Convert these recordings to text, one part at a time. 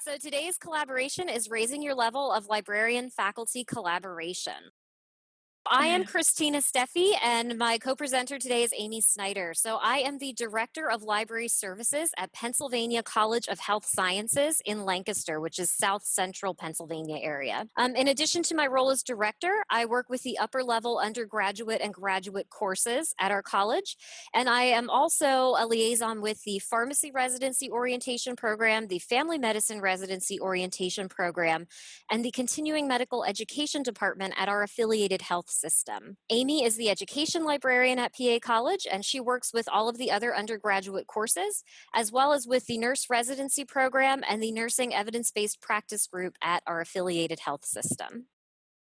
So today's collaboration is raising your level of librarian-faculty collaboration. I am Christina Steffi, and my co-presenter today is Amy Snyder. So I am the Director of Library Services at Pennsylvania College of Health Sciences in Lancaster, which is South Central Pennsylvania area. In addition to my role as director, I work with the upper level undergraduate and graduate courses at our college, and I am also a liaison with the Pharmacy Residency Orientation Program, the Family Medicine Residency Orientation Program, and the Continuing Medical Education Department at our affiliated health system. Amy is the education librarian at PA College, and she works with all of the other undergraduate courses, as well as with the nurse residency program and the nursing evidence-based practice group at our affiliated health system.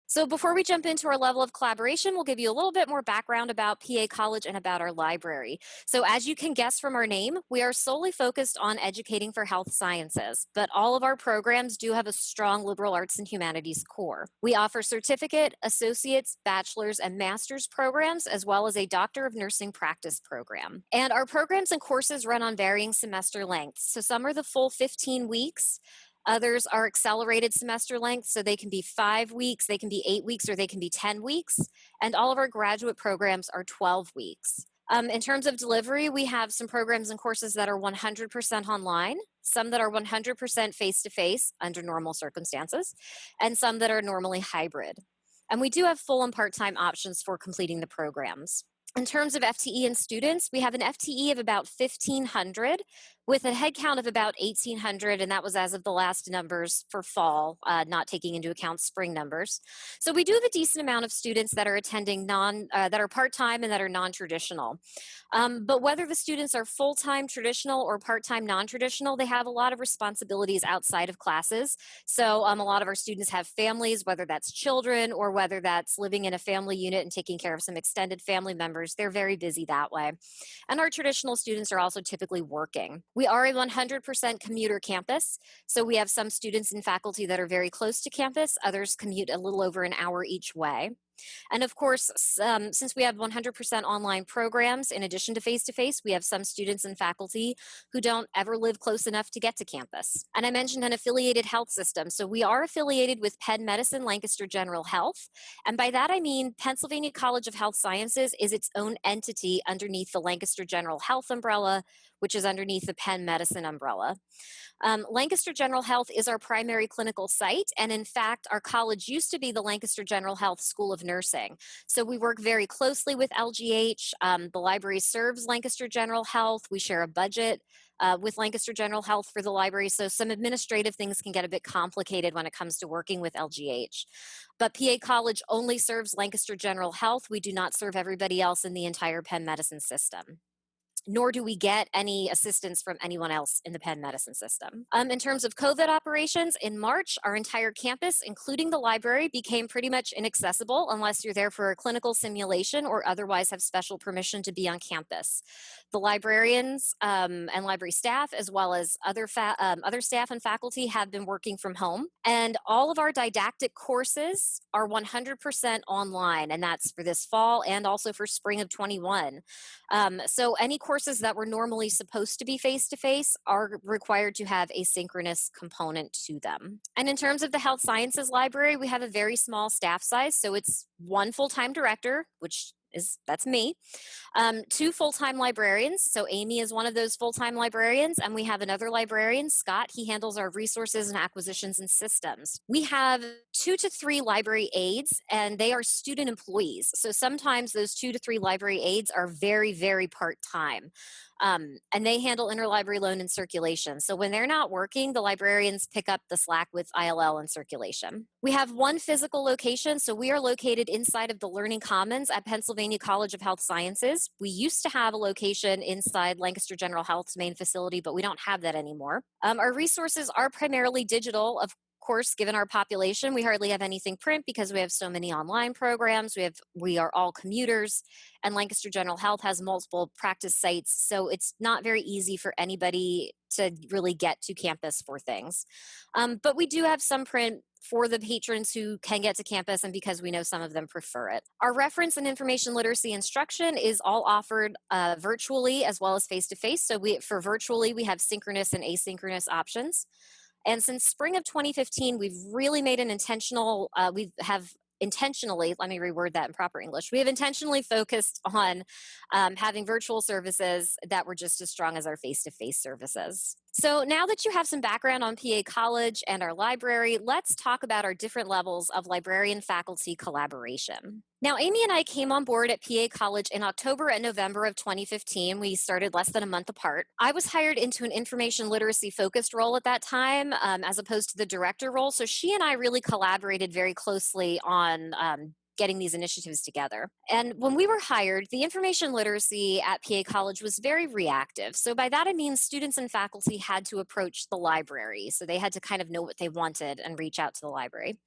So before we jump into our level of collaboration, we'll give you a little bit more background about PA College and about our library. So as you can guess from our name, we are solely focused on educating for health sciences, but all of our programs do have a strong liberal arts and humanities core. We offer certificate, associates, bachelor's, and master's programs, as well as a Doctor of Nursing practice program. And our programs and courses run on varying semester lengths. So some are the full 15 weeks, others are accelerated semester length, so they can be 5 weeks, they can be 8 weeks, or they can be 10 weeks. And all of our graduate programs are 12 weeks. In terms of delivery, we have some programs and courses that are 100% online, some that are 100% face-to-face under normal circumstances, and some that are normally hybrid. And we do have full and part-time options for completing the programs. In terms of FTE and students, we have an FTE of about 1,500 with a head count of about 1,800, and that was as of the last numbers for fall, not taking into account spring numbers. So we do have a decent amount of students that are attending that are part-time and that are non-traditional. But whether the students are full-time traditional or part-time non-traditional, they have a lot of responsibilities outside of classes. So a lot of our students have families, whether that's children or whether that's living in a family unit and taking care of some extended family members. They're very busy that way. And our traditional students are also typically working. We are a 100% commuter campus, so we have some students and faculty that are very close to campus. Others commute a little over an hour each way. And of course, since we have 100% online programs, in addition to face-to-face, we have some students and faculty who don't ever live close enough to get to campus. And I mentioned an affiliated health system. So we are affiliated with Penn Medicine Lancaster General Health. And by that, I mean Pennsylvania College of Health Sciences is its own entity underneath the Lancaster General Health umbrella, which is underneath the Penn Medicine umbrella. Lancaster General Health is our primary clinical site, and in fact, our college used to be the Lancaster General Health School of Nursing. So we work very closely with LGH. The library serves Lancaster General Health. We share a budget with Lancaster General Health for the library, so some administrative things can get a bit complicated when it comes to working with LGH. But PA College only serves Lancaster General Health. We do not serve everybody else in the entire Penn Medicine system, nor do we get any assistance from anyone else in the Penn Medicine system. In terms of COVID operations, in March, our entire campus, including the library, became pretty much inaccessible unless you're there for a clinical simulation or otherwise have special permission to be on campus. The librarians and library staff, as well as other staff and faculty, have been working from home. And all of our didactic courses are 100% online, and that's for this fall and also for spring of 21. So any courses that were normally supposed to be face-to-face are required to have a synchronous component to them. And in terms of the health sciences library, we have a very small staff size. So it's one full-time director, that's me, 2 full-time librarians. So Amy is one of those full-time librarians, and we have another librarian, Scott. He handles our resources and acquisitions and systems. We have 2 to 3 library aides, and they are student employees. So sometimes those 2 to 3 library aides are very, very part-time. And they handle interlibrary loan and circulation. So when they're not working, the librarians pick up the slack with ILL and circulation. We have 1 physical location, so we are located inside of the Learning Commons at Pennsylvania College of Health Sciences. We used to have a location inside Lancaster General Health's main facility, but we don't have that anymore. Our resources are primarily digital, of course, given our population. We hardly have anything print because we have so many online programs. We are all commuters, and Lancaster General Health has multiple practice sites, so it's not very easy for anybody to really get to campus for things. But we do have some print for the patrons who can get to campus, and because we know some of them prefer it. Our reference and information literacy instruction is all offered virtually as well as face-to-face. So for virtually, we have synchronous and asynchronous options. And since spring of 2015, we've really made an intentional, intentionally, let me reword that in proper English. We have intentionally focused on having virtual services that were just as strong as our face-to-face services. So now that you have some background on PA College and our library, let's talk about our different levels of librarian-faculty collaboration. Now, Amy and I came on board at PA College in October and November of 2015. We started less than a month apart. I was hired into an information literacy focused role at that time, as opposed to the director role. So she and I really collaborated very closely on getting these initiatives together. And when we were hired, the information literacy at PA College was very reactive. So by that I mean students and faculty had to approach the library. So they had to kind of know what they wanted and reach out to the library.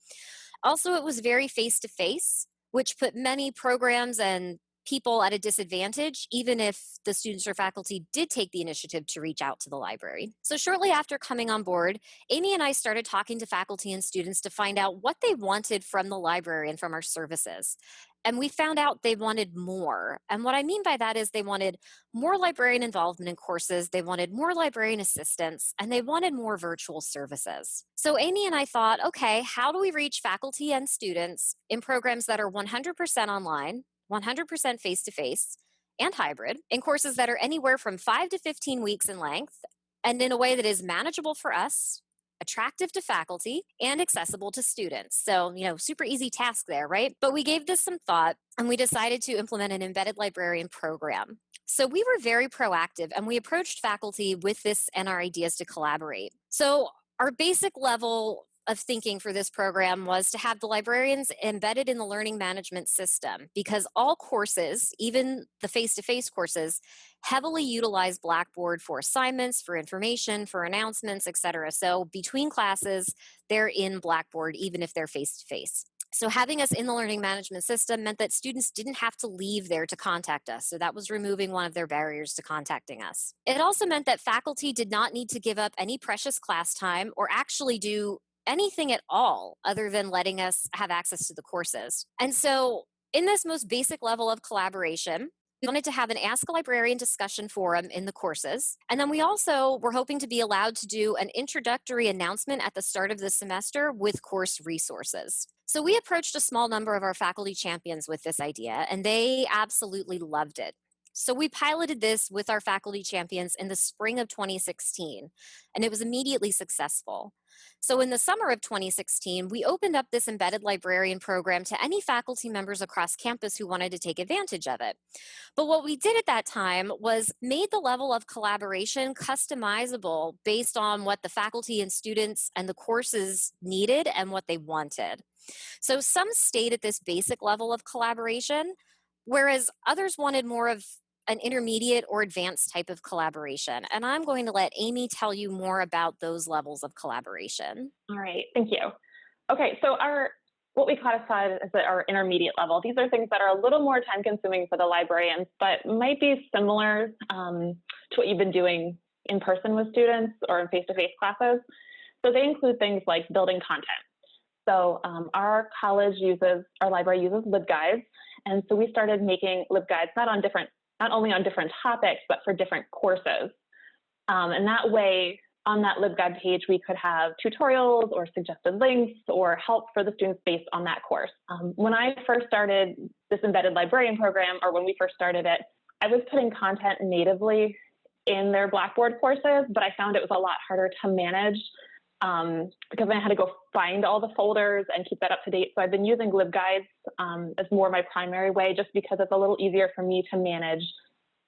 Also, it was very face-to-face, which put many programs and people at a disadvantage, even if the students or faculty did take the initiative to reach out to the library. So shortly after coming on board, Amy and I started talking to faculty and students to find out what they wanted from the library and from our services. And we found out they wanted more. And what I mean by that is they wanted more librarian involvement in courses, they wanted more librarian assistance, and they wanted more virtual services. So Amy and I thought, okay, how do we reach faculty and students in programs that are 100% online, 100% face-to-face, and hybrid, in courses that are anywhere from 5 to 15 weeks in length, and in a way that is manageable for us, attractive to faculty, and accessible to students. So, super easy task there, right? But we gave this some thought, and we decided to implement an embedded librarian program. So we were very proactive, and we approached faculty with this and our ideas to collaborate. So our basic level of thinking for this program was to have the librarians embedded in the learning management system, because all courses, even the face-to-face courses, heavily utilize Blackboard for assignments, for information, for announcements, etc. So between classes, they're in Blackboard, even if they're face-to-face. So having us in the learning management system meant that students didn't have to leave there to contact us. So that was removing one of their barriers to contacting us. It also meant that faculty did not need to give up any precious class time or actually do anything at all other than letting us have access to the courses. And so in this most basic level of collaboration, we wanted to have an Ask a Librarian discussion forum in the courses. And then we also were hoping to be allowed to do an introductory announcement at the start of the semester with course resources. So we approached a small number of our faculty champions with this idea, and they absolutely loved it. So we piloted this with our faculty champions in the spring of 2016, and it was immediately successful. So in the summer of 2016, we opened up this embedded librarian program to any faculty members across campus who wanted to take advantage of it. But what we did at that time was made the level of collaboration customizable based on what the faculty and students and the courses needed and what they wanted. So some stayed at this basic level of collaboration, whereas others wanted more of an intermediate or advanced type of collaboration. And I'm going to let Amy tell you more about those levels of collaboration. All right, thank you. Okay, so what we classified as our intermediate level, these are things that are a little more time consuming for the librarians, but might be similar to what you've been doing in person with students or in face-to-face classes. So they include things like building content. So our library uses LibGuides, and so we started making LibGuides not only on different topics, but for different courses. And that way, on that LibGuide page, we could have tutorials or suggested links or help for the students based on that course. When I first started this embedded librarian program, or when we first started it, I was putting content natively in their Blackboard courses, but I found it was a lot harder to manage because I had to go find all the folders and keep that up to date. So I've been using LibGuides as more my primary way, just because it's a little easier for me to manage.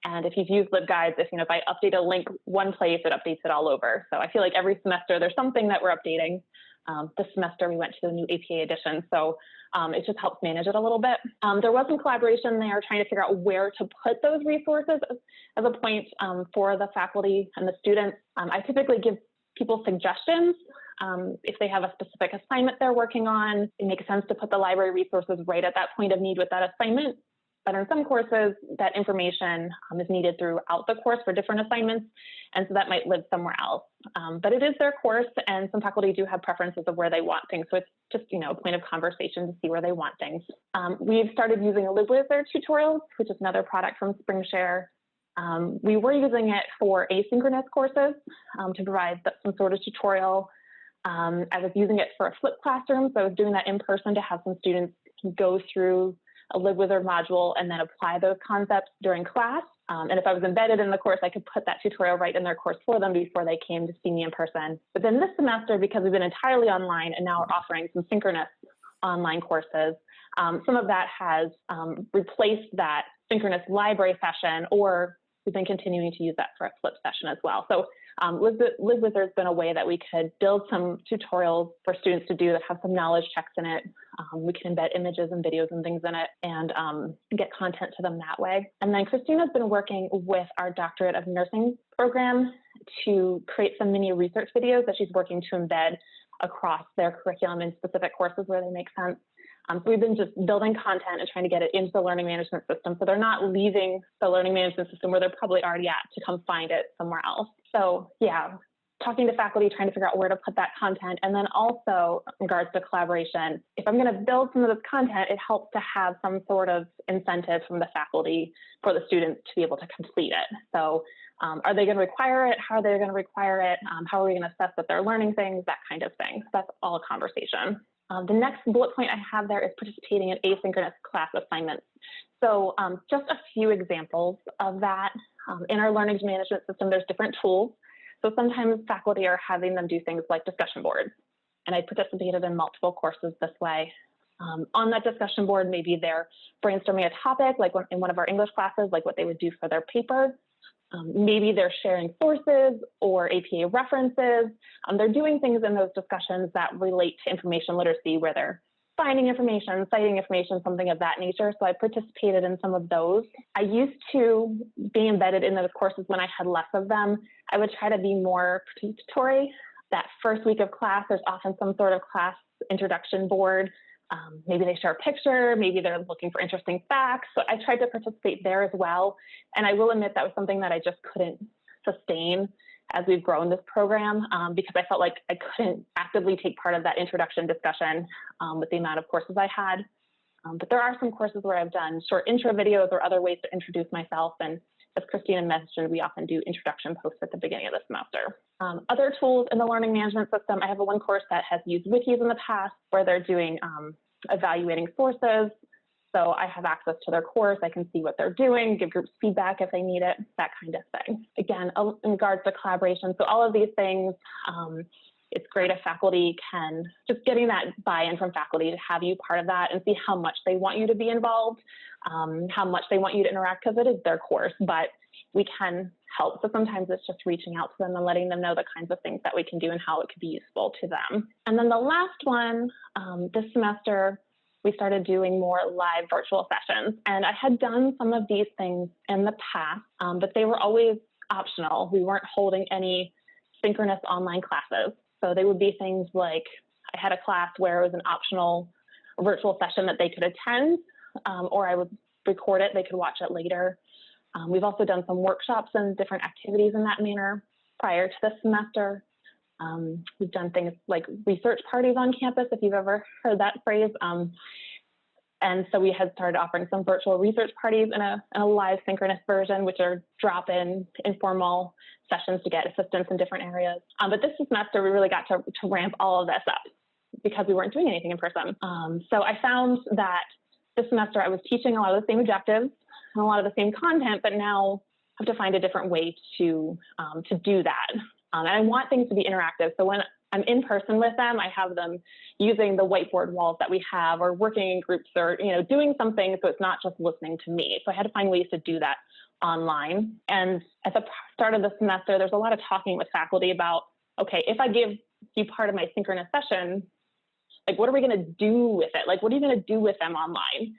And if you've used LibGuides, if I update a link one place, it updates it all over. So I feel like every semester there's something that we're updating. This semester we went to the new APA edition, so it just helps manage it a little bit. There was some collaboration there trying to figure out where to put those resources as a point for the faculty and the students. I typically give people suggestions. If they have a specific assignment they're working on, it makes sense to put the library resources right at that point of need with that assignment. But in some courses, that information is needed throughout the course for different assignments, and so that might live somewhere else. But it is their course, and some faculty do have preferences of where they want things, so it's just a point of conversation to see where they want things. We've started using LibWizard tutorials, which is another product from SpringShare. We were using it for asynchronous courses to provide some sort of tutorial I was using it for a flipped classroom, so I was doing that in person to have some students go through a LibWizard module and then apply those concepts during class. And if I was embedded in the course, I could put that tutorial right in their course for them before they came to see me in person. But then this semester, because we've been entirely online and now we're offering some synchronous online courses, some of that has replaced that synchronous library session, or we've been continuing to use that for a flip session as well. So LibWizard's been a way that we could build some tutorials for students to do that have some knowledge checks in it. We can embed images and videos and things in it and get content to them that way. And then Christina's been working with our Doctorate of Nursing program to create some mini research videos that she's working to embed across their curriculum in specific courses where they make sense. So we've been just building content and trying to get it into the learning management system, so they're not leaving the learning management system where they're probably already at to come find it somewhere else. So yeah, talking to faculty, trying to figure out where to put that content. And then also in regards to collaboration, if I'm going to build some of this content, it helps to have some sort of incentive from the faculty for the students to be able to complete it. So are they going to require it? How are they going to require it? How are we going to assess that they're learning things? That kind of thing. So that's all a conversation. The next bullet point I have there is participating in asynchronous class assignments. So just a few examples of that. In our learning management system, there's different tools. So sometimes faculty are having them do things like discussion boards. And I participated in multiple courses this way. On that discussion board, maybe they're brainstorming a topic, like in one of our English classes, like what they would do for their paper. Maybe they're sharing sources or APA references. They're doing things in those discussions that relate to information literacy, where they're finding information, citing information, something of that nature. So I participated in some of those. I used to be embedded in those courses when I had less of them. I would try to be more participatory. That first week of class, there's often some sort of class introduction board. Maybe they share a picture, maybe they're looking for interesting facts. So I tried to participate there as well. And I will admit that was something that I just couldn't sustain as we've grown this program, because I felt like I couldn't actively take part of that introduction discussion with the amount of courses I had. But there are some courses where I've done short intro videos or other ways to introduce myself. And as Christina mentioned, we often do introduction posts at the beginning of the semester. Other tools in the learning management system, I have one course that has used wikis in the past where they're doing evaluating sources. So I have access to their course. I can see what they're doing, give groups feedback if they need it, that kind of thing. Again, in regards to collaboration, so all of these things, it's great if faculty can, just getting that buy-in from faculty to have you part of that and see how much they want you to be involved, how much they want you to interact, because it is their course, but we can help. So sometimes it's just reaching out to them and letting them know the kinds of things that we can do and how it could be useful to them. And then the last one, this semester, we started doing more live virtual sessions. And I had done some of these things in the past, but they were always optional. We weren't holding any synchronous online classes. So they would be things like, I had a class where it was an optional virtual session that they could attend, or I would record it, they could watch it later. We've also done some workshops and different activities in that manner prior to this semester. We've done things like research parties on campus, if you've ever heard that phrase. And so we had started offering some virtual research parties in a live synchronous version, which are drop-in informal sessions to get assistance in different areas. But this semester, we really got to ramp all of this up because we weren't doing anything in person. So I found that this semester I was teaching a lot of the same objectives and a lot of the same content, but now I have to find a different way to do that. And I want things to be interactive. So when I'm in person with them, I have them using the whiteboard walls that we have, or working in groups, or doing something so it's not just listening to me. So I had to find ways to do that online. And at the start of the semester, there's a lot of talking with faculty about, okay, if I give you part of my synchronous session, like, what are we going to do with it? Like, what are you going to do with them online?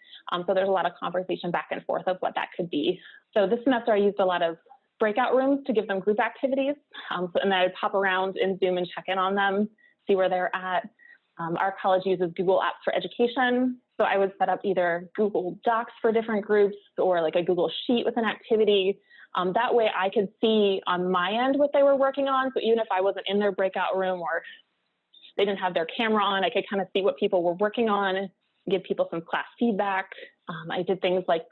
So there's a lot of conversation back and forth of what that could be. So this semester, I used a lot of breakout rooms to give them group activities. And then I would pop around in Zoom and check in on them, see where they're at. Our college uses Google Apps for Education. So I would set up either Google Docs for different groups or like a Google Sheet with an activity. That way I could see on my end what they were working on. So even if I wasn't in their breakout room or they didn't have their camera on, I could kind of see what people were working on give people some class feedback. I did things like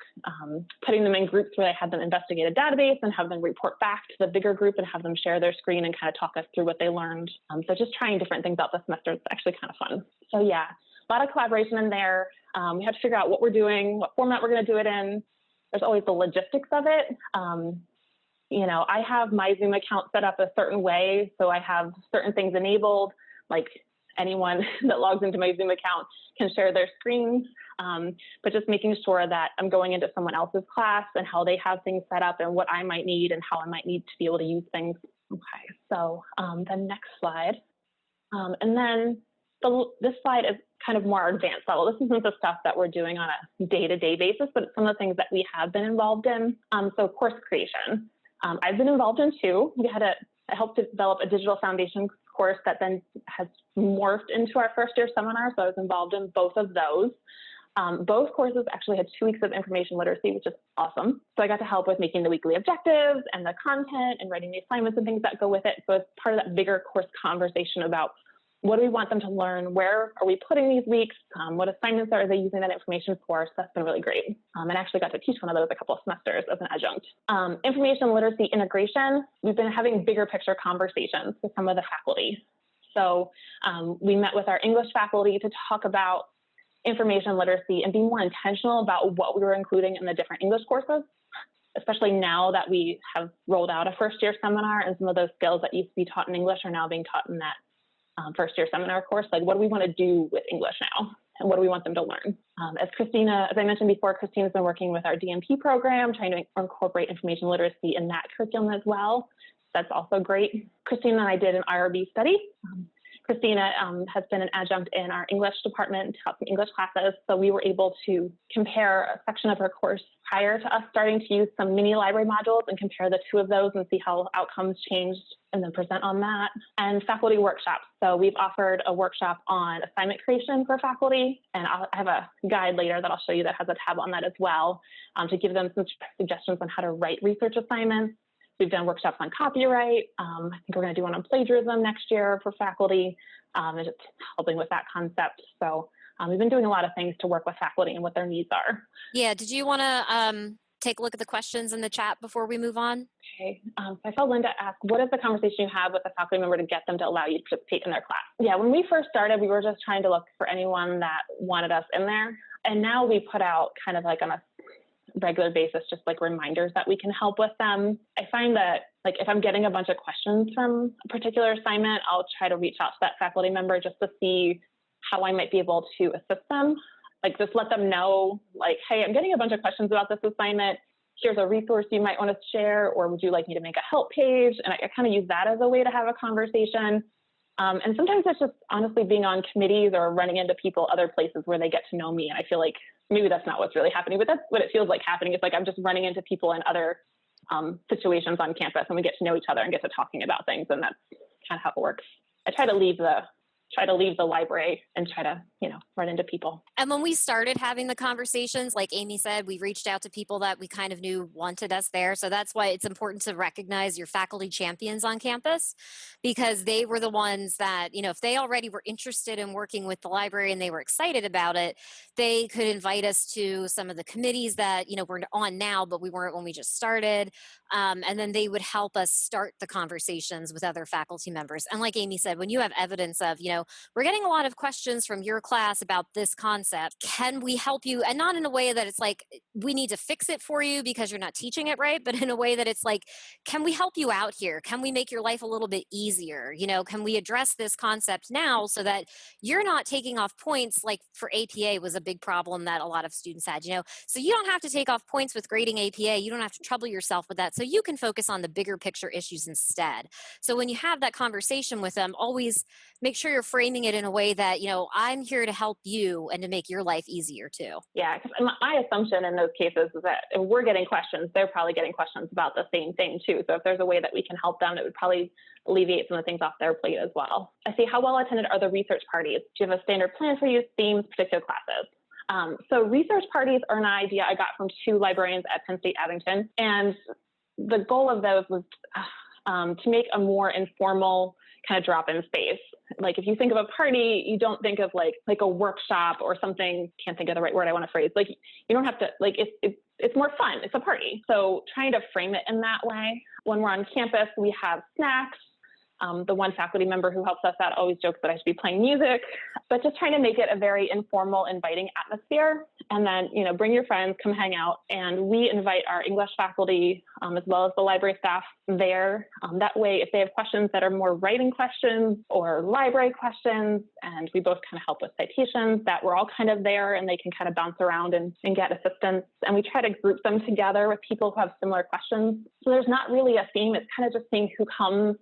putting them in groups where I had them investigate a database and have them report back to the bigger group and have them share their screen and kind of talk us through what they learned. So just trying different things out this semester. It's actually kind of fun. So yeah, a lot of collaboration in there. We have to figure out what we're doing, what format we're going to do it in. There's always the logistics of it. You know, I have my Zoom account set up a certain way, so I have certain things enabled, like anyone that logs into my Zoom account can share their screen, but just making sure that I'm going into someone else's class and how they have things set up and what I might need and how I might need to be able to use things. Okay, so the next slide. And then this slide is kind of more advanced level. This isn't the stuff that we're doing on a day-to-day basis, but it's some of the things that we have been involved in. So course creation. I've been involved in two. I helped to develop a digital foundation course that then has morphed into our first year seminar. So I was involved in both of those. Both courses actually had 2 weeks of information literacy, which is awesome. So I got to help with making the weekly objectives and the content and writing the assignments and things that go with it. So it's part of that bigger course conversation about what do we want them to learn? Where are we putting these weeks? What assignments are they using that information for? So that's been really great. And I actually got to teach one of those a couple of semesters as an adjunct. Information literacy integration, we've been having bigger picture conversations with some of the faculty. So we met with our English faculty to talk about information literacy and be more intentional about what we were including in the different English courses, especially now that we have rolled out a first year seminar and some of those skills that used to be taught in English are now being taught in that first year seminar course. Like, what do we want to do with English now? And what do we want them to learn? As I mentioned before, Christina's been working with our DMP program, trying to incorporate information literacy in that curriculum as well. That's also great. Christina and I did an IRB study. Christina has been an adjunct in our English department, taught some English classes, so we were able to compare a section of her course prior to us starting to use some mini library modules and compare the two of those and see how outcomes changed and then present on that. And faculty workshops. So we've offered a workshop on assignment creation for faculty, and I have a guide later that I'll show you that has a tab on that as well to give them some suggestions on how to write research assignments. We've done workshops on copyright. I think we're going to do one on plagiarism next year for faculty, and just helping with that concept. So we've been doing a lot of things to work with faculty and what their needs are. Yeah, did you want to take a look at the questions in the chat before we move on? Okay, so I saw Linda ask, what is the conversation you have with a faculty member to get them to allow you to participate in their class? Yeah, when we first started, we were just trying to look for anyone that wanted us in there. And now we put out kind of like on a regular basis, just like reminders that we can help with them. I find that like if I'm getting a bunch of questions from a particular assignment, I'll try to reach out to that faculty member just to see how I might be able to assist them. Like just let them know like, hey, I'm getting a bunch of questions about this assignment. Here's a resource you might want to share, or would you like me to make a help page? And I kind of use that as a way to have a conversation. And sometimes it's just honestly being on committees or running into people other places where they get to know me. And I feel like maybe that's not what's really happening, but that's what it feels like happening. It's like I'm just running into people in other situations on campus, and we get to know each other and get to talking about things. And that's kind of how it works. I try to leave the library and try to, run into people. And when we started having the conversations, like Amy said, we reached out to people that we kind of knew wanted us there. So that's why it's important to recognize your faculty champions on campus, because they were the ones that, if they already were interested in working with the library and they were excited about it, they could invite us to some of the committees that, we're on now, but we weren't when we just started. And then they would help us start the conversations with other faculty members. And like Amy said, when you have evidence of, we're getting a lot of questions from your class about this concept, can we help you? And not in a way that it's like, we need to fix it for you because you're not teaching it right, but in a way that it's like, can we help you out here? Can we make your life a little bit easier? Can we address this concept now so that you're not taking off points? Like for APA was a big problem that a lot of students had, so you don't have to take off points with grading APA. You don't have to trouble yourself with that. So you can focus on the bigger picture issues instead. So when you have that conversation with them, always make sure you're framing it in a way that, I'm here to help you and to make your life easier too. Yeah, because my assumption in those cases is that if we're getting questions, they're probably getting questions about the same thing too. So if there's a way that we can help them, it would probably alleviate some of the things off their plate as well. I see, how well attended are the research parties? Do you have a standard plan for use, themes, particular classes? So research parties are an idea I got from 2 librarians at Penn State Abington. And the goal of those was to make a more informal kind of drop in space. Like if you think of a party, you don't think of like a workshop or something. Can't think of the right word I want to phrase. Like you don't have to, like it's more fun. It's a party. So trying to frame it in that way. When we're on campus, we have snacks. The one faculty member who helps us out always jokes that I should be playing music, but just trying to make it a very informal, inviting atmosphere. And then, bring your friends, come hang out. And we invite our English faculty as well as the library staff there. That way, if they have questions that are more writing questions or library questions, and we both kind of help with citations, that we're all kind of there and they can kind of bounce around and get assistance. And we try to group them together with people who have similar questions. So there's not really a theme. It's kind of just seeing who comes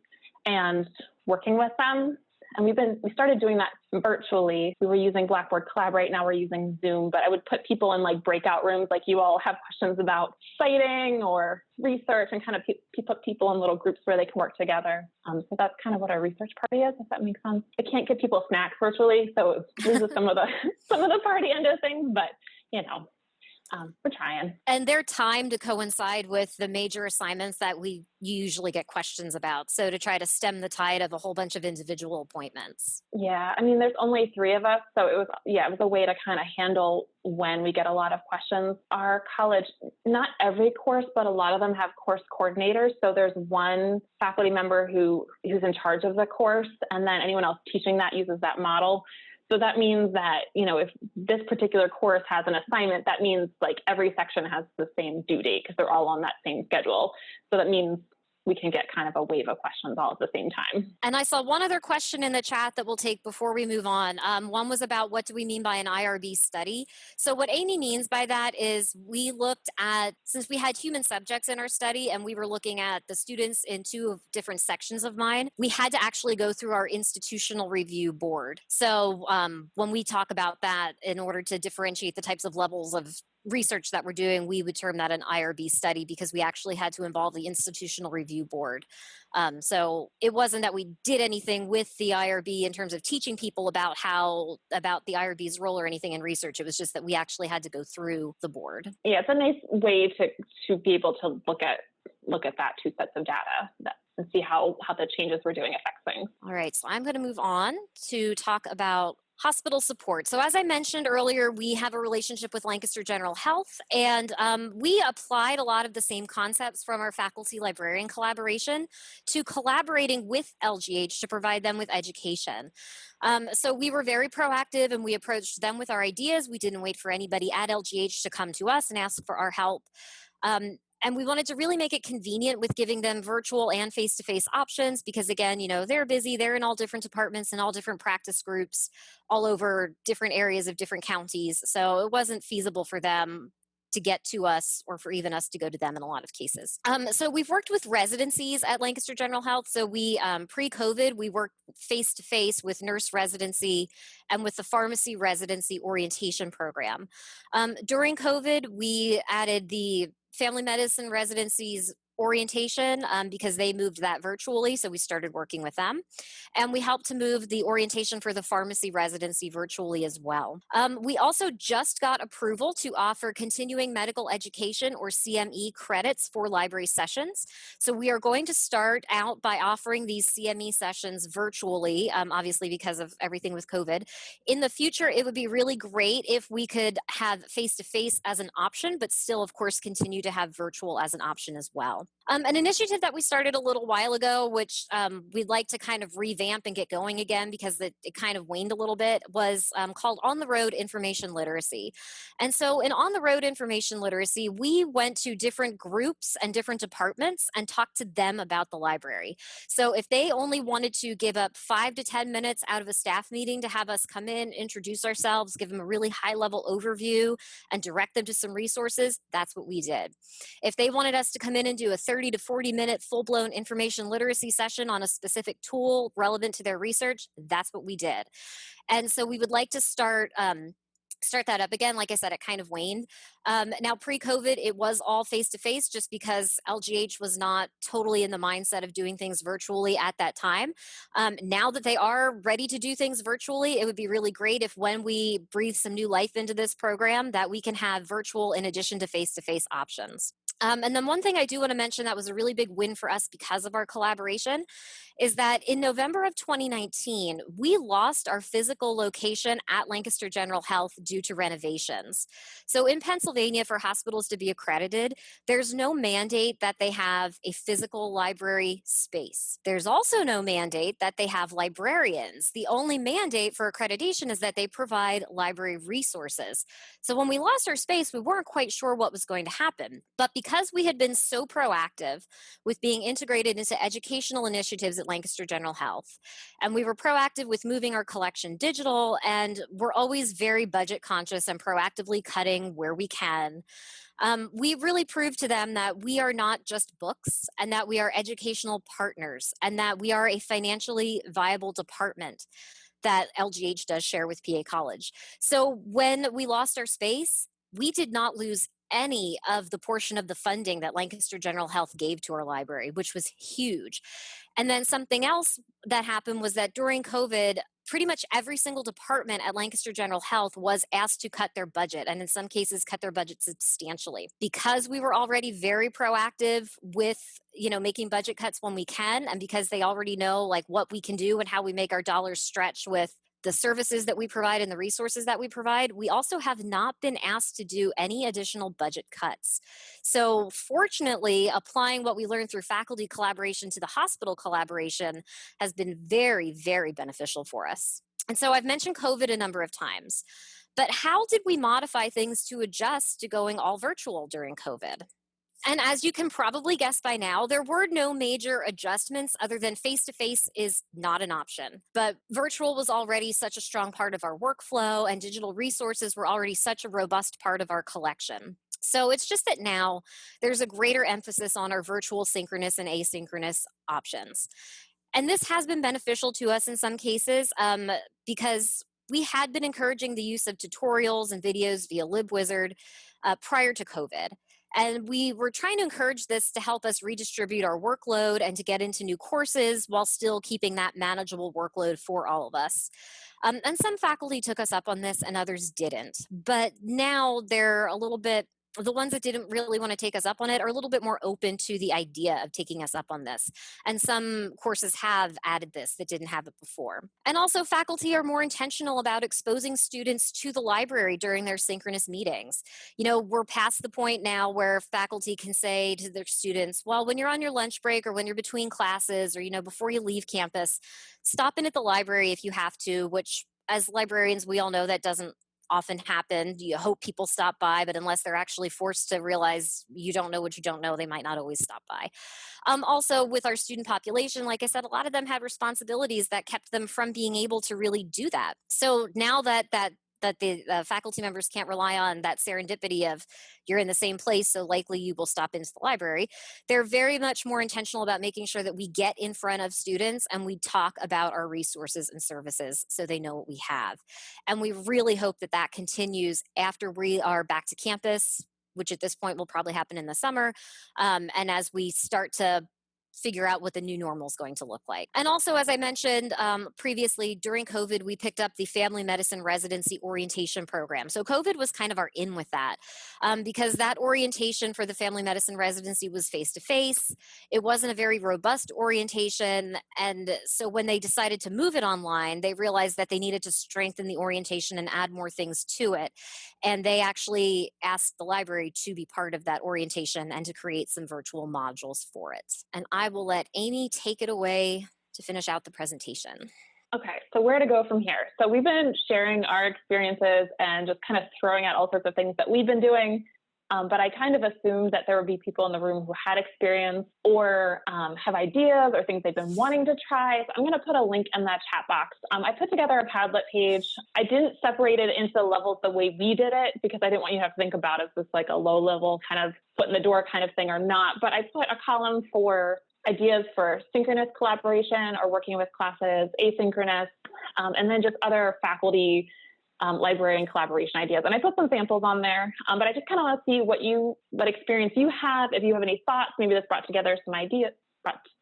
and working with them. And we started doing that virtually. We were using Blackboard Collaborate, now we're using Zoom, but I would put people in like breakout rooms, like you all have questions about citing or research, and kind of put people in little groups where they can work together. So that's kind of what our research party is, if that makes sense. I can't give people snacks virtually, so it loses some of the party end of things, but we're trying. And they're timed to coincide with the major assignments that we usually get questions about. So to try to stem the tide of a whole bunch of individual appointments. Yeah, I mean, there's only 3 of us. So it was a way to kind of handle when we get a lot of questions. Our college, not every course, but a lot of them have course coordinators. So there's one faculty member who's in charge of the course, and then anyone else teaching that uses that model. So that means that, if this particular course has an assignment, that means like every section has the same due date because they're all on that same schedule. So that means we can get kind of a wave of questions all at the same time. And I saw one other question in the chat that we'll take before we move on. One was about what do we mean by an IRB study? So what Amy means by that is we looked at, since we had human subjects in our study and we were looking at the students in 2 different sections of mine, we had to actually go through our institutional review board. So when we talk about that, in order to differentiate the types of levels of research that we're doing, we would term that an IRB study because we actually had to involve the institutional review board. So it wasn't that we did anything with the IRB in terms of teaching people about the IRB's role or anything in research. It was just that we actually had to go through the board. Yeah, it's a nice way to be able to look at that 2 sets of data and see how the changes we're doing affect things. All right, so I'm going to move on to talk about hospital support. So as I mentioned earlier, we have a relationship with Lancaster General Health, and we applied a lot of the same concepts from our faculty librarian collaboration to collaborating with LGH to provide them with education. So we were very proactive and we approached them with our ideas. We didn't wait for anybody at LGH to come to us and ask for our help. And we wanted to really make it convenient with giving them virtual and face-to-face options because, again, they're busy. They're in all different departments and all different practice groups all over different areas of different counties. So it wasn't feasible for them to get to us or for even us to go to them in a lot of cases. So we've worked with residencies at Lancaster General Health. So we, pre-COVID, we worked face-to-face with nurse residency and with the pharmacy residency orientation program. During COVID, we added the family medicine residencies orientation because they moved that virtually, so we started working with them. And we helped to move the orientation for the pharmacy residency virtually as well. We also just got approval to offer continuing medical education or CME credits for library sessions. So we are going to start out by offering these CME sessions virtually, obviously because of everything with COVID. In the future, it would be really great if we could have face-to-face as an option, but still, of course, continue to have virtual as an option as well. An initiative that we started a little while ago, which we'd like to kind of revamp and get going again because it kind of waned a little bit, was called On the Road Information Literacy. And so in On the Road Information Literacy, we went to different groups and different departments and talked to them about the library. So if they only wanted to give up 5 to 10 minutes out of a staff meeting to have us come in, introduce ourselves, give them a really high-level overview, and direct them to some resources, that's what we did. If they wanted us to come in and do a 30 to 40 minute full-blown information literacy session on a specific tool relevant to their research, that's what we did. And so we would like to start that up again. Like I said, it kind of waned. Now, pre-COVID, it was all face-to-face just because LGH was not totally in the mindset of doing things virtually at that time. Now that they are ready to do things virtually, it would be really great if when we breathe some new life into this program that we can have virtual in addition to face-to-face options. And then one thing I do want to mention that was a really big win for us because of our collaboration is that in November of 2019, we lost our physical location at Lancaster General Health due to renovations. So in Pennsylvania, for hospitals to be accredited, there's no mandate that they have a physical library space. There's also no mandate that they have librarians. The only mandate for accreditation is that they provide library resources. So when we lost our space, we weren't quite sure what was going to happen. But because we had been so proactive with being integrated into educational initiatives at Lancaster General Health, and we were proactive with moving our collection digital, and we're always very budget conscious and proactively cutting where we can. We really proved to them that we are not just books and that we are educational partners and that we are a financially viable department that LGH does share with PA College. So when we lost our space, we did not lose any of the portion of the funding that Lancaster General Health gave to our library, which was huge. And then something else that happened was that during COVID, pretty much every single department at Lancaster General Health was asked to cut their budget, and in some cases cut their budget substantially. Because we were already very proactive with, making budget cuts when we can, and because they already know like what we can do and how we make our dollars stretch with the services that we provide and the resources that we provide, we also have not been asked to do any additional budget cuts. So fortunately, applying what we learned through faculty collaboration to the hospital collaboration has been very, very beneficial for us. And so I've mentioned COVID a number of times, but how did we modify things to adjust to going all virtual during COVID? And as you can probably guess by now, there were no major adjustments other than face to face is not an option. But virtual was already such a strong part of our workflow, and digital resources were already such a robust part of our collection. So it's just that now there's a greater emphasis on our virtual synchronous and asynchronous options. And this has been beneficial to us in some cases because we had been encouraging the use of tutorials and videos via LibWizard prior to COVID. And we were trying to encourage this to help us redistribute our workload and to get into new courses while still keeping that manageable workload for all of us. And some faculty took us up on this and others didn't. But now they're a little bit, the ones that didn't really want to take us up on it are a little bit more open to the idea of taking us up on this. And some courses have added this that didn't have it before. And also faculty are more intentional about exposing students to the library during their synchronous meetings. We're past the point now where faculty can say to their students, well, when you're on your lunch break or when you're between classes or, before you leave campus, stop in at the library if you have to, which as librarians, we all know that doesn't often happen. You hope people stop by, but unless they're actually forced to realize you don't know what you don't know, they might not always stop by. Also, with our student population, like I said, a lot of them had responsibilities that kept them from being able to really do that. So now that the faculty members can't rely on that serendipity of you're in the same place, so likely you will stop into the library. They're very much more intentional about making sure that we get in front of students and we talk about our resources and services so they know what we have. And we really hope that that continues after we are back to campus, which at this point will probably happen in the summer, and as we start to figure out what the new normal is going to look like. And also, as I mentioned previously, during COVID, we picked up the Family Medicine Residency Orientation Program. So COVID was kind of our in with that because that orientation for the Family Medicine Residency was face-to-face. It wasn't a very robust orientation. And so when they decided to move it online, they realized that they needed to strengthen the orientation and add more things to it. And they actually asked the library to be part of that orientation and to create some virtual modules for it. And I will let Amy take it away to finish out the presentation. Okay, so where to go from here? So we've been sharing our experiences and just kind of throwing out all sorts of things that we've been doing. But I kind of assumed that there would be people in the room who had experience or have ideas or things they've been wanting to try. So I'm going to put a link in that chat box. I put together a Padlet page. I didn't separate it into levels the way we did it because I didn't want you to have to think about is this like a low level kind of foot in the door kind of thing or not. But I put a column for ideas for synchronous collaboration or working with classes, asynchronous, and then just other faculty librarian collaboration ideas. And I put some samples on there, but I just kind of want to see what experience you have, if you have any thoughts, maybe this brought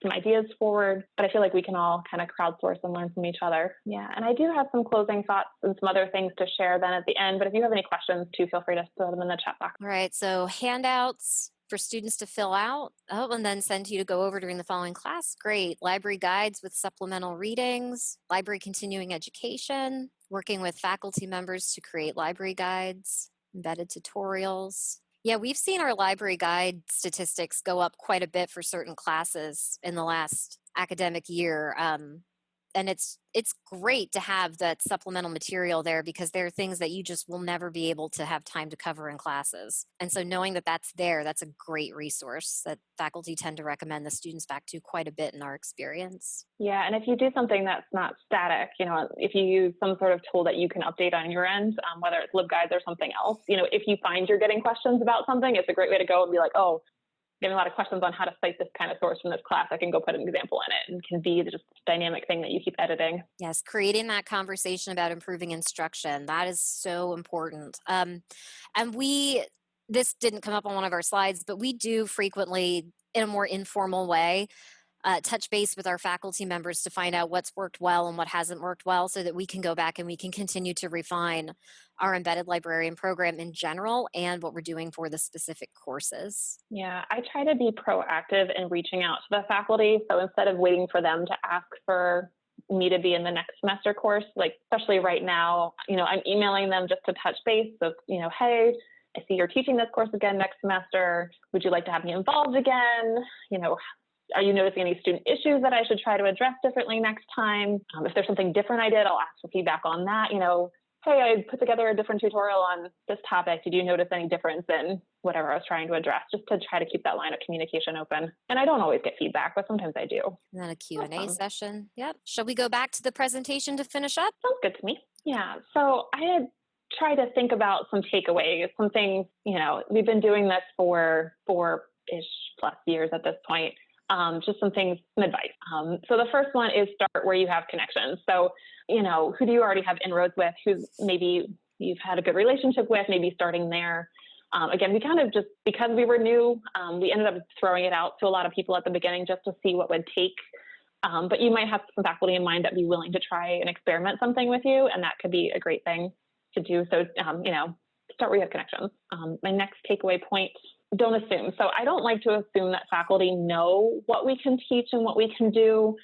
some ideas forward, but I feel like we can all kind of crowdsource and learn from each other. Yeah, and I do have some closing thoughts and some other things to share then at the end, but if you have any questions too, feel free to throw them in the chat box. All right, so handouts, for students to fill out. Oh, and then send you to go over during the following class. Great. Library guides with supplemental readings, library continuing education, working with faculty members to create library guides, embedded tutorials. Yeah, we've seen our library guide statistics go up quite a bit for certain classes in the last academic year. And it's great to have that supplemental material there because there are things that you just will never be able to have time to cover in classes. And so knowing that that's there, that's a great resource that faculty tend to recommend the students back to quite a bit in our experience. Yeah, and if you do something that's not static, if you use some sort of tool that you can update on your end, whether it's LibGuides or something else, if you find you're getting questions about something, it's a great way to go and be like, oh, getting a lot of questions on how to cite this kind of source from this class, I can go put an example in it, and can be just a dynamic thing that you keep editing. Yes, creating that conversation about improving instruction, that is so important. And this didn't come up on one of our slides, but we do frequently, in a more informal way, touch base with our faculty members to find out what's worked well and what hasn't worked well so that we can go back and we can continue to refine our embedded librarian program in general and what we're doing for the specific courses. Yeah, I try to be proactive in reaching out to the faculty. So instead of waiting for them to ask for me to be in the next semester course, like especially right now, I'm emailing them just to touch base. So, hey, I see you're teaching this course again next semester. Would you like to have me involved again? Are you noticing any student issues that I should try to address differently next time? If there's something different I did, I'll ask for feedback on that. Hey, I put together a different tutorial on this topic. Did you notice any difference in whatever I was trying to address? Just to try to keep that line of communication open. And I don't always get feedback, but sometimes I do. And then a Q&A session. Yep. Shall we go back to the presentation to finish up? Sounds good to me. Yeah. So I had tried to think about some takeaways, some things, we've been doing this for 4-ish plus years at this point. Just some things, some advice. So the first one is start where you have connections. So, who do you already have inroads with? Who maybe you've had a good relationship with, maybe starting there. Again, we kind of just, because we were new, we ended up throwing it out to a lot of people at the beginning just to see what would take. But you might have some faculty in mind that be willing to try and experiment something with you, and that could be a great thing to do. So, start where you have connections. My next takeaway point, don't assume. So I don't like to assume that faculty know what we can teach and what we can do.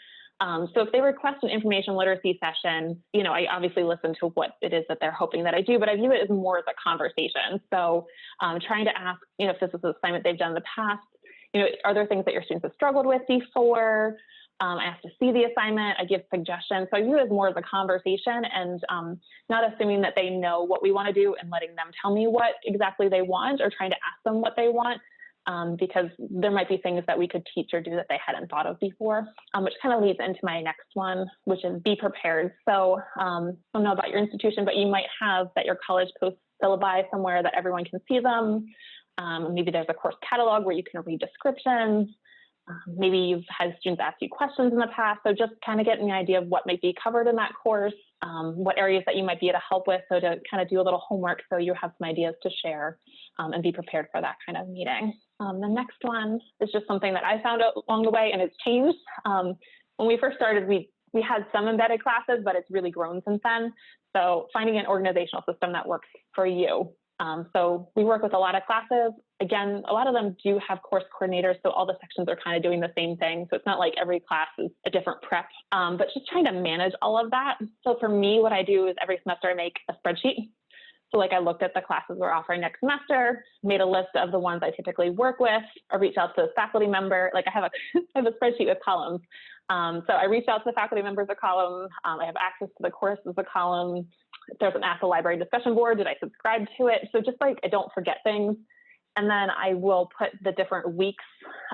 So if they request an information literacy session, I obviously listen to what it is that they're hoping that I do, but I view it as more as a conversation. So trying to ask, if this is an assignment they've done in the past, are there things that your students have struggled with before? I ask to see the assignment, I give suggestions. So I view it as more as a conversation and not assuming that they know what we want to do and letting them tell me what exactly they want or trying to ask them what they want. Because there might be things that we could teach or do that they hadn't thought of before, which kind of leads into my next one, which is be prepared. So I don't know about your institution, but you might have that your college posts syllabi somewhere that everyone can see them. Maybe there's a course catalog where you can read descriptions. Maybe you've had students ask you questions in the past. So just kind of getting an idea of what might be covered in that course, what areas that you might be able to help with. So to kind of do a little homework so you have some ideas to share and be prepared for that kind of meeting. The next one is just something that I found out along the way, and it's changed. When we first started, we had some embedded classes, but it's really grown since then. So finding an organizational system that works for you. So we work with a lot of classes. Again, a lot of them do have course coordinators, so all the sections are kind of doing the same thing. So it's not like every class is a different prep, but just trying to manage all of that. So for me, what I do is every semester I make a spreadsheet. So like I looked at the classes we're offering next semester, made a list of the ones I typically work with, or reach out to a faculty member. Like I have a spreadsheet with columns. So I reached out to the faculty members a column. I have access to the course as a column. If there's an Ask the Library discussion board, did I subscribe to it? So just like I don't forget things. And then I will put the different weeks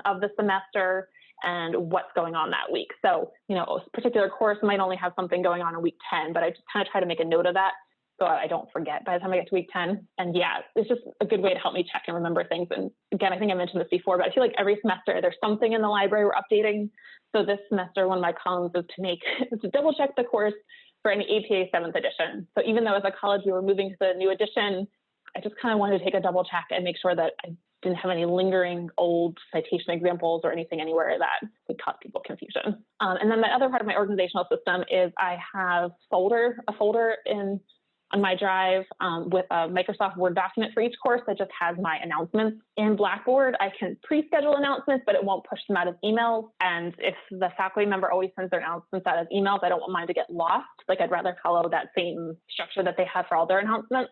of the semester and what's going on that week. So, a particular course might only have something going on in week 10, but I just kind of try to make a note of that so I don't forget by the time I get to week 10. And yeah, it's just a good way to help me check and remember things. And again, I think I mentioned this before, but I feel like every semester there's something in the library we're updating. So this semester, one of my columns is to double check the course for any APA 7th edition. So even though as a college we were moving to the new edition, I just kind of wanted to take a double check and make sure that I didn't have any lingering old citation examples or anything anywhere that would cause people confusion. And then the other part of my organizational system is I have a folder in on my drive with a Microsoft Word document for each course that just has my announcements. In Blackboard, I can pre-schedule announcements, but it won't push them out as emails. And if the faculty member always sends their announcements out as emails, I don't want mine to get lost. Like, I'd rather follow that same structure that they have for all their announcements.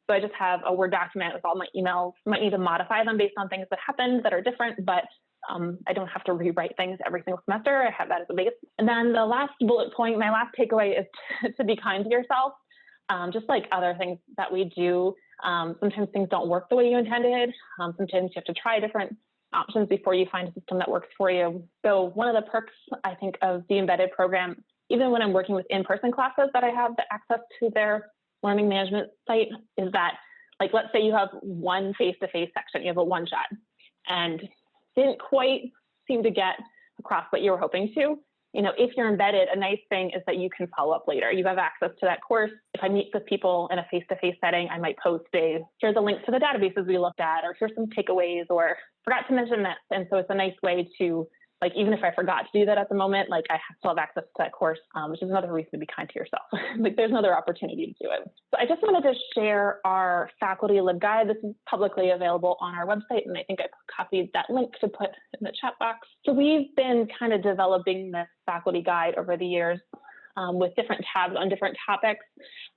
So I just have a Word document with all my emails. Might need to modify them based on things that happened that are different, but I don't have to rewrite things every single semester. I have that as a base. And then the last bullet point, my last takeaway is to be kind to yourself. Just like other things that we do, sometimes things don't work the way you intended. Sometimes you have to try different options before you find a system that works for you. So one of the perks, I think, of the embedded program, even when I'm working with in-person classes that I have the access to their learning management site, is that, like, let's say you have one face-to-face section, you have a one-shot, and didn't quite seem to get across what you were hoping to. You know, if you're embedded, a nice thing is that you can follow up later. You have access to that course. If I meet with people in a face-to-face setting, I might post here's a link to the databases we looked at, or here's some takeaways, or forgot to mention this. And so it's a nice way to, like, even if I forgot to do that at the moment, like, I still have access to that course, which is another reason to be kind to yourself. Like, there's another opportunity to do it. So I just wanted to share our faculty LibGuide. This is publicly available on our website, and I think I copied that link to put in the chat box. So we've been kind of developing this faculty guide over the years with different tabs on different topics.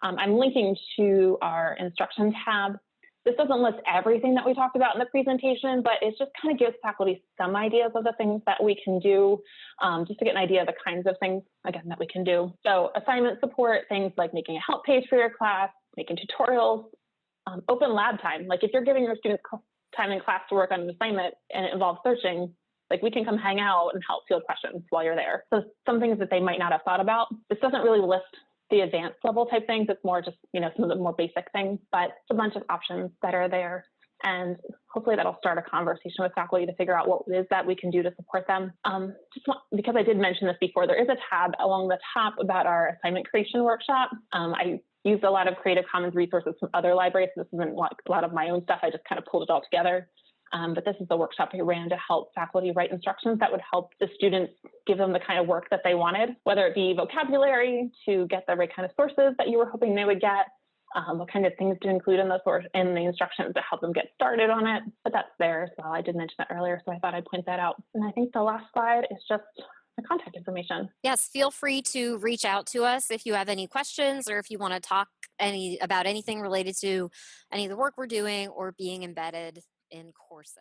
I'm linking to our instruction tab. This doesn't list everything that we talked about in the presentation, but it just kind of gives faculty some ideas of the things that we can do, just to get an idea of the kinds of things, again, that we can do. So assignment support, things like making a help page for your class, making tutorials, open lab time. Like, if you're giving your students time in class to work on an assignment and it involves searching, like, we can come hang out and help field questions while you're there. So some things that they might not have thought about. This doesn't really list the advanced level type things. It's more just, you know, some of the more basic things, but it's a bunch of options that are there. And hopefully that'll start a conversation with faculty to figure out what it is that we can do to support them. Because I did mention this before, there is a tab along the top about our assignment creation workshop. I used a lot of Creative Commons resources from other libraries. So this isn't like a lot of my own stuff. I just kind of pulled it all together. But this is the workshop I ran to help faculty write instructions that would help the students, give them the kind of work that they wanted, whether it be vocabulary to get the right kind of sources that you were hoping they would get, what kind of things to include in the instructions to help them get started on it. But that's there, so I did mention that earlier, so I thought I'd point that out. And I think the last slide is just the contact information. Yes, feel free to reach out to us if you have any questions, or if you want to talk about anything related to any of the work we're doing or being embedded in courses.